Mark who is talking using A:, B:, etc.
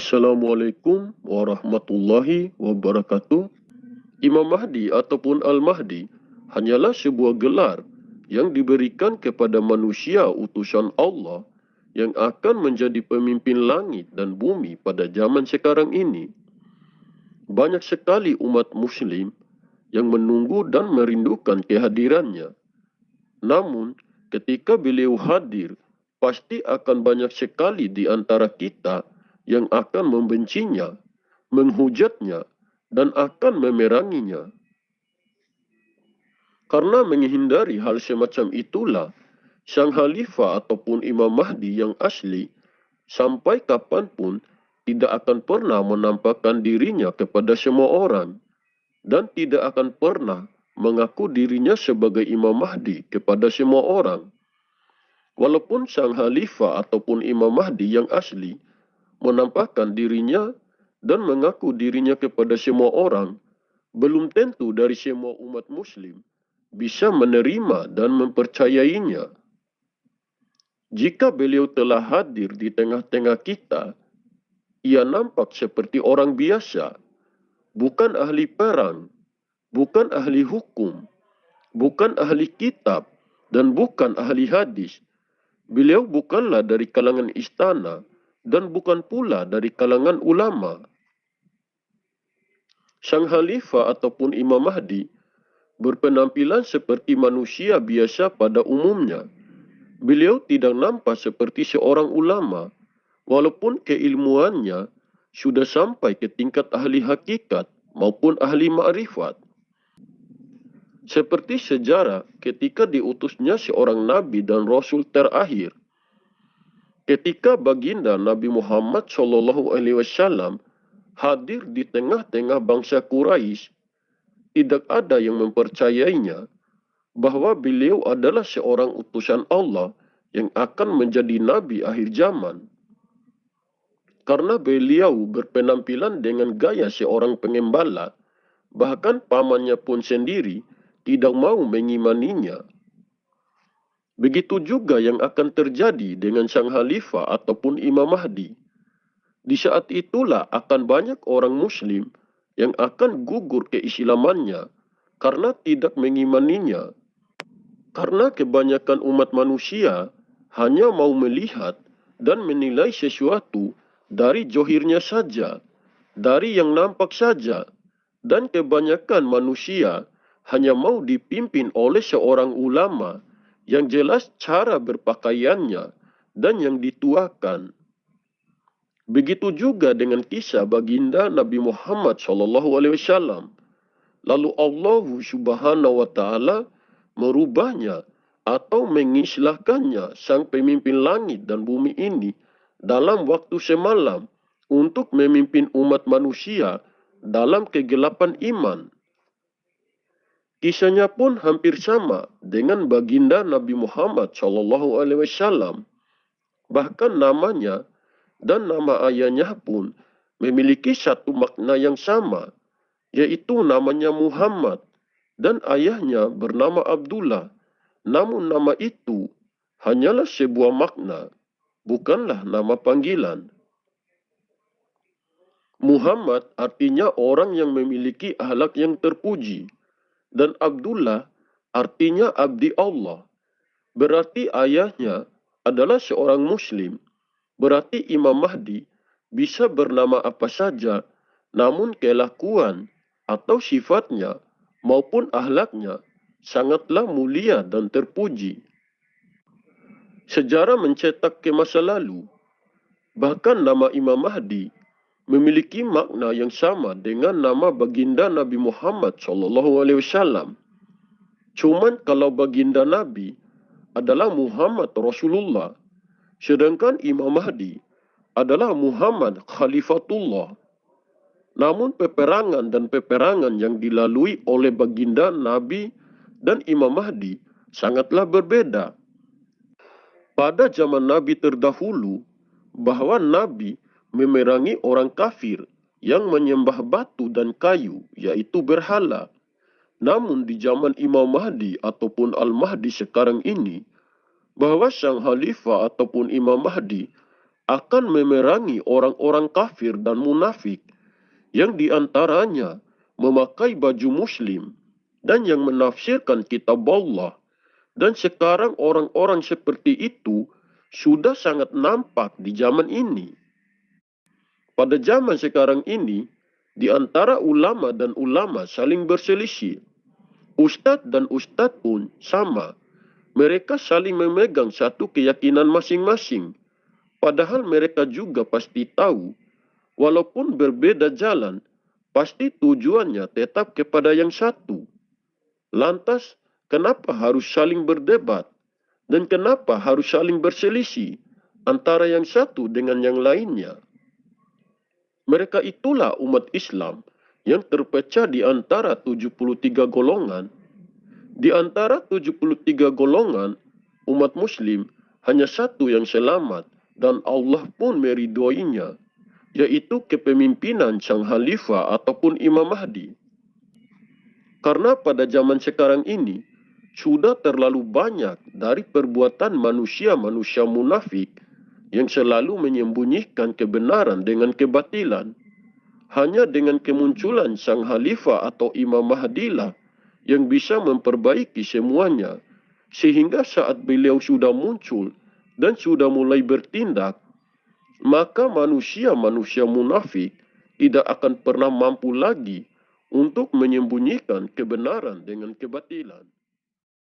A: Assalamualaikum warahmatullahi wabarakatuh. Imam Mahdi ataupun Al-Mahdi hanyalah sebuah gelar yang diberikan kepada manusia utusan Allah yang akan menjadi pemimpin langit dan bumi pada zaman sekarang ini. Banyak sekali umat muslim yang menunggu dan merindukan kehadirannya. Namun, ketika beliau hadir, pasti akan banyak sekali di antara kita yang akan membencinya, menghujatnya, dan akan memeranginya. Karena menghindari hal semacam itulah, sang khalifah ataupun Imam Mahdi yang asli, sampai kapanpun tidak akan pernah menampakkan dirinya kepada semua orang, dan tidak akan pernah mengaku dirinya sebagai Imam Mahdi kepada semua orang. Walaupun sang khalifah ataupun Imam Mahdi yang asli menampakkan dirinya dan mengaku dirinya kepada semua orang, belum tentu dari semua umat muslim bisa menerima dan mempercayainya. Jika beliau telah hadir di tengah-tengah kita, ia nampak seperti orang biasa, bukan ahli perang, bukan ahli hukum, bukan ahli kitab, dan bukan ahli hadis. Beliau bukanlah dari kalangan istana dan bukan pula dari kalangan ulama. Sang khalifah ataupun Imam Mahdi berpenampilan seperti manusia biasa pada umumnya. Beliau tidak nampak seperti seorang ulama, walaupun keilmuannya sudah sampai ke tingkat ahli hakikat maupun ahli ma'rifat. Seperti sejarah ketika diutusnya seorang nabi dan rasul terakhir. Ketika baginda Nabi Muhammad SAW hadir di tengah-tengah bangsa Quraisy, tidak ada yang mempercayainya bahwa beliau adalah seorang utusan Allah yang akan menjadi nabi akhir zaman. Karena beliau berpenampilan dengan gaya seorang pengembala, bahkan pamannya pun sendiri tidak mau mengimaninya. Begitu juga yang akan terjadi dengan sang khalifah ataupun Imam Mahdi. Di saat itulah akan banyak orang muslim yang akan gugur keislamannya karena tidak mengimaninya. Karena kebanyakan umat manusia hanya mau melihat dan menilai sesuatu dari johirnya saja, dari yang nampak saja, dan kebanyakan manusia hanya mau dipimpin oleh seorang ulama yang jelas cara berpakaiannya dan yang dituakan. Begitu juga dengan kisah baginda Nabi Muhammad SAW. Lalu Allah Subhanahu wa Ta'ala merubahnya atau mengislahkannya sang pemimpin langit dan bumi ini dalam waktu semalam untuk memimpin umat manusia dalam kegelapan iman. Kisahnya pun hampir sama dengan baginda Nabi Muhammad SAW. Bahkan namanya dan nama ayahnya pun memiliki satu makna yang sama, yaitu namanya Muhammad dan ayahnya bernama Abdullah. Namun nama itu hanyalah sebuah makna, bukanlah nama panggilan. Muhammad artinya orang yang memiliki akhlak yang terpuji, dan Abdullah artinya abdi Allah. Berarti ayahnya adalah seorang muslim. Berarti Imam Mahdi bisa bernama apa saja, namun kelakuan atau sifatnya maupun akhlaknya sangatlah mulia dan terpuji. Sejarah mencetak ke masa lalu, bahkan nama Imam Mahdi memiliki makna yang sama dengan nama baginda Nabi Muhammad SAW. Cuman kalau baginda Nabi adalah Muhammad Rasulullah, sedangkan Imam Mahdi adalah Muhammad Khalifatullah. Namun peperangan dan peperangan yang dilalui oleh baginda Nabi dan Imam Mahdi sangatlah berbeda. Pada zaman Nabi terdahulu, bahwa Nabi memerangi orang kafir yang menyembah batu dan kayu, yaitu berhala. Namun di zaman Imam Mahdi ataupun Al-Mahdi sekarang ini, bahwa sang khalifah ataupun Imam Mahdi akan memerangi orang-orang kafir dan munafik yang diantaranya memakai baju muslim dan yang menafsirkan kitab Allah. Dan sekarang orang-orang seperti itu sudah sangat nampak di zaman ini. Pada zaman sekarang ini, di antara ulama dan ulama saling berselisih. Ustadz dan ustadz pun sama. Mereka saling memegang satu keyakinan masing-masing. Padahal mereka juga pasti tahu, walaupun berbeda jalan, pasti tujuannya tetap kepada yang satu. Lantas, kenapa harus saling berdebat? Dan kenapa harus saling berselisih antara yang satu dengan yang lainnya? Mereka itulah umat Islam yang terpecah di antara 73 golongan. Di antara 73 golongan, umat muslim hanya satu yang selamat dan Allah pun meridhoinya, yaitu kepemimpinan sang khalifah ataupun Imam Mahdi. Karena pada zaman sekarang ini, sudah terlalu banyak dari perbuatan manusia-manusia munafik yang selalu menyembunyikan kebenaran dengan kebatilan. Hanya dengan kemunculan sang khalifah atau Imam Mahdi lah yang bisa memperbaiki semuanya. Sehingga saat beliau sudah muncul dan sudah mulai bertindak, maka manusia-manusia munafik tidak akan pernah mampu lagi untuk menyembunyikan kebenaran dengan kebatilan.